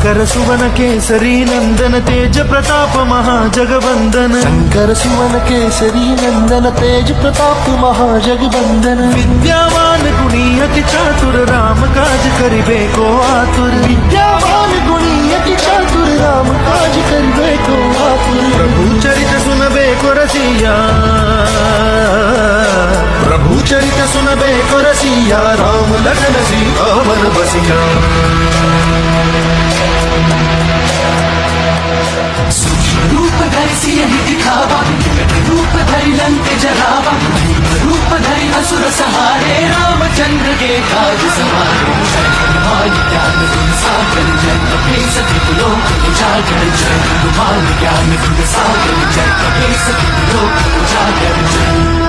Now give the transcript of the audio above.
शंकर सुवन केसरी नंदन तेज प्रताप महाजगवंदन। शंकर सुवन केसरी नंदन तेज प्रताप महाजगवंदन। विद्यावान गुणी अति चातुर राम काज करिबे को आतुर। विद्यावान गुणी अति चातुर राम काज करिबे को आतुर। प्रभु चरित सुनबे को रसिया, प्रभु चरित सुनबे को रसिया, राम लखन सीता मन बसिया। सूक्ष्म रूप धरि सियहि दिखावा, रूप धरि लंक जरावा, रूप धरि असुर सहारे, रामचंद्र के काज सवारे। जय हनुमान ज्ञान गुण सागर, जय कपीस तिहुँ लोक उजागर। जय हनुमान ज्ञान गुण सागर, जय कपीस तिहुँ लोक उजागर। जय